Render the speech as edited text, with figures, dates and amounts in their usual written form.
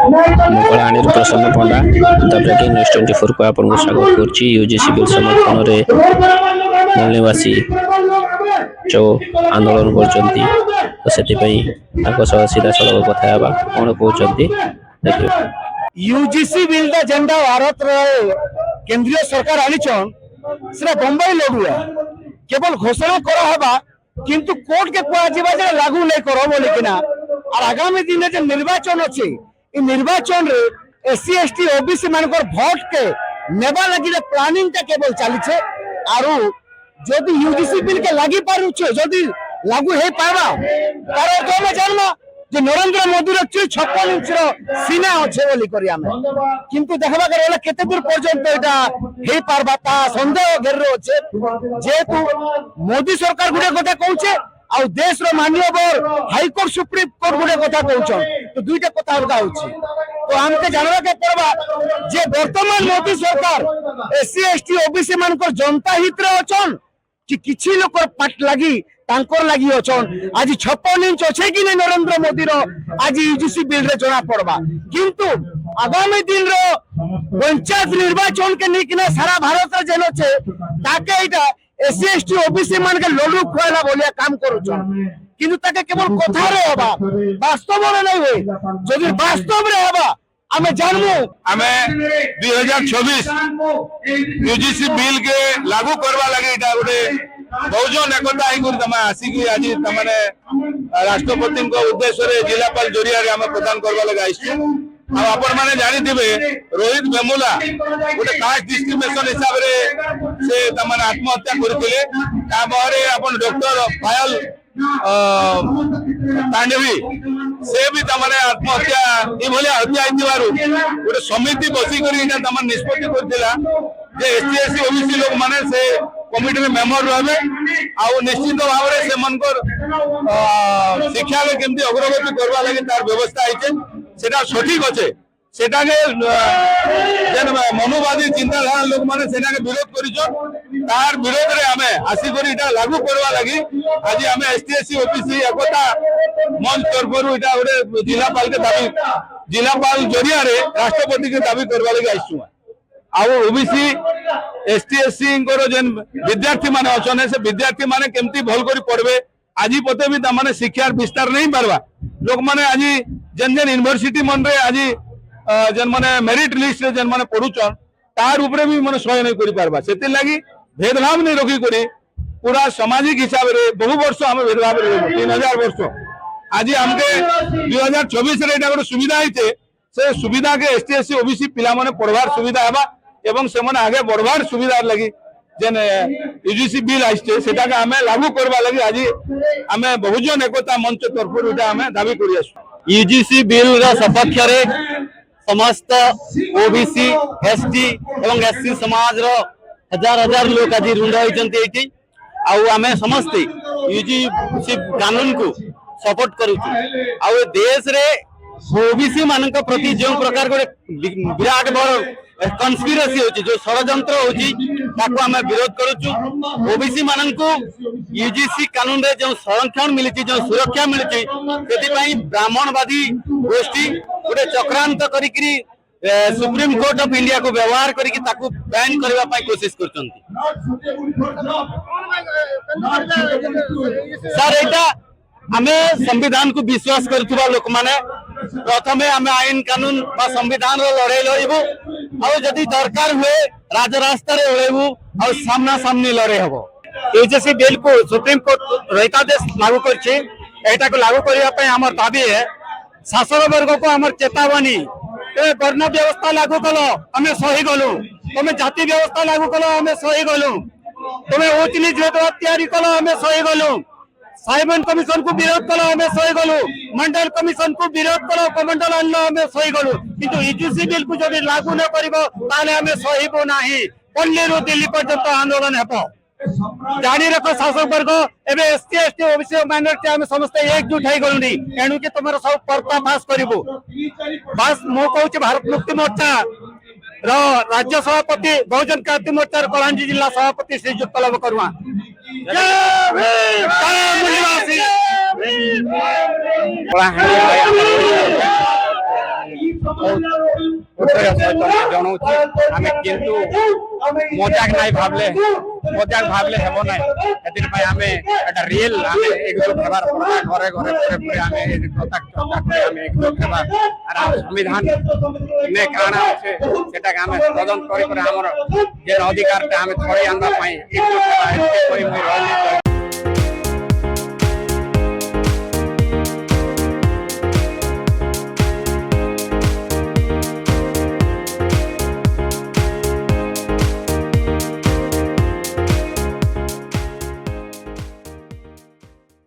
कलाहांडी प्रसन्न पंडा the breaking news 24 को आपको स्वागत कर यूजीसी बिल समर्थन में मूलनिवासी जो आंदोलन कर सीधा सड़क कथा कौन कहते देखिए। यूजीसी बिल दा जेंडा भारत केंद्रीय सरकार आनीचन से बम्बई लड़ुआ केवल घोषणा करा किंतु कोर्ट के कह लागू नहीं करो बोलिकिना और आगामी दिन जो निर्वाचन अच्छे निर्वाचन रे एससी एसटी ओबीसी मान भोट के नेबा लगी प्लानिंग टा केवल चली आरु जदि यूजीसी बिल के लगी पारुछे जदि लागू हे पावा तार अर्थ में जानना जे नरेंद्र मोदी रो 56 इंच रो सीना अच्छे बोली करी हमें किंतु देखबा करे केते दूर पर्यंत एटा हे पारबा ता संदेह घेर रो अच्छे जेतु मोदी सरकार गुडे कथा कहूचे आ देश रो माननीय हाई कोर्ट सुप्रीम कोर्ट गुडे कथा कहउछन तो दुईटा कथा अलगा होची तो हमके जानवा के पड़बा जे वर्तमान मोदी सरकार एससी एसटी ओबीसी मान को जनता हित रे अछन कि किछि लोक पाट लागी तांकर लागी अछन आज 56 इंच अछि कि नै नरेंद्र मोदी रो आज यूजीसी बिल रे जना पड़बा किंतु आगामी दिन रो पंचायत निर्वाचन के निकने सारा भारत रे जेन छै ताके एटा एससी एसटी ओबीसी मान के लडू खुआला बोलिया काम करूछन किंतु ताके केवल कथा रे हबा वास्तव रे नै होय जदि वास्तव रे हबा हमें जानमु हमें 2024 यूजीसी बिल के लागू करवा लगे इटा गोटे बहुजन एकता ही कर तमा आसी आज तमाने राष्ट्रपति को उद्देश्य रे जिलापाल जरिया रे हमें प्रदान करवा लगे आइछु आ अपन माने जानि दिबे रोहित वेमुला गोटे कास्ट डिस्क्रिमिनेशन हिसाब रे से तमाने आत्महत्या करथिले ता बारे अपन डॉक्टर पायल तांडवी से भी तमाने आत्महत्या ई भलिया हत्या आइतिबारु गोटे समिति बसी करी इटा तमाने निष्पत्ति करथिला जे एसटी एससी ओबीसी लोग माने से कमिटी में मेंबर रहबे आ निश्चित भाव रे से मनकर शिक्षा में केमती अग्रगति करबा लागि तार व्यवस्था आइছে सेटा सठिक अछि सेटा के जन मनोवादी चिंताधारा लोग माने सेटा के विरोध करिछन तार विरोध रे हमें आसी करी इटा लागू करबा लागि आज हमें एसटी एससी ओबीसी एकता मंच तरफरु इटा गोटे जिलापाल के दाबी जिलापाल जरिया रे राष्ट्रपति के दाबी करबा लागि आइछु आउ ओबीसी एसटी एससी को जेन विद्यार्थी माने अछने से विद्यार्थी माने केमती भल करी पढ़बे आज पते भी तमाने शिक्षार विस्तार नहीं पारबा लोक माने आज जेन जेन यूनिवर्सिटी मन रे आज जेन माने मेरिट लिस्ट रे जेन माने पढुचन तार ऊपर भी माने सहाय नहीं करी पारबा सेति लागि भेदभाव नहीं रखी करी पूरा सामाजिक हिसाब रे बहु वर्ष हम भेदभाव रे 3000 वर्ष आज हमके 2024 रे एटा सुविधा आइते से सुविधा के एसटी एससी ओबीसी पिला माने पढ़वार सुविधा हेबा एवं से माने आगे बढ़वार सुविधा लगी जेन यूजीसी बिल आइछे सेटा के हमें लागू करबा लगी आज हमें बहुजन एकता मंच तरफ इटा हमें दाबी करि आसु यूजीसी बिल रा सपक्ष रे समस्त ओबीसी एसटी एवं एससी समाज रो हजार हजार लोग आज रुंड होइचंती एठी आउ हमें समस्त यूजीसी कानून को सपोर्ट करू आ देश रे ओबीसी मान प्रति जो प्रकार विराट बड़ कन्स्पिरेसी होची जो षडयंत्र होची ताको हमें विरोध करूछु ओबीसी मान को यूजीसी कानून रे जो संरक्षण मिली जो सुरक्षा मिली सेति पई ब्राह्मणवादी गोष्ठी गोटे चक्रांत करिकरी सुप्रीम कोर्ट ऑफ इंडिया को व्यवहार करिकि ताको बैन करबा पई कोशिश करचंती सर एटा हमें संविधान को विश्वास करथुबा लोक माने प्रथमे हमें आईन कानून बा संविधान रो लड़ाई लड़बू और जदि दरकार हुए राजरास्ता रे लड़बू और सामना सामनी लड़े हबो यूजीसी बिल को सुप्रीम कोर्ट रहतादेश लागू करछि एटा को लागू करिया पे हमर दाबी है शासन वर्ग को हमर चेतावनी ए वर्ण व्यवस्था लागू कलो हमें सही गलु तमे जाति व्यवस्था लागू कलो हमें सही गलु तमे उच्च नीच भेदभाव तैयारी कलो हमें सही गलु साइमन कमिशन को विरोध कलो हमें सही गलु मंडल कमिशन को विरोध कलो कमंडल अन्न हमें सही गलु किंतु यूजीसी बिल को जदि लागू न करिबो ताले हमें सहीबो नाही पल्ली रो दिल्ली पर्यंत आंदोलन हेबो जानी रखो शासक वर्ग एबे एसटी एसटी ओबीसी माइनॉरिटी हम समस्त एकजुट है गलुनी एणु के तुमर सब पर्दाफाश करिवो बस मो कहूची भारत मुक्ति मोर्चा रो राज्य सभापति बहुजन क्रांति मोर्चा कलाहांडी जिला सभापति श्रीजुक्त कलम करुआ ଉତ୍ତର ସହିତ ଜଣାଉଛି ଆମେ କିନ୍ତୁ ମଜାକ ନାଇଁ ଭାବିଲେ ହେବ ନାହିଁ ସେଥିପାଇଁ ଆମେ ଏଟା ରିଏଲ ଆମେ ଏକଜୁଟ ହେବାର ପଡିଲା ଘରେ ଘରେ ପରେ ଆମେ କଥା ଚର୍ଚ୍ଚା କରି ଆମେ ଏକଜୁଟ ହେବା আর সংবিধান নে কাଣା আছে সেটাকে আমি তদন্ত করে আমার যে অধিকারটা আমি ছড়াই আনবা পাই একজুট হেবা এতে কই মই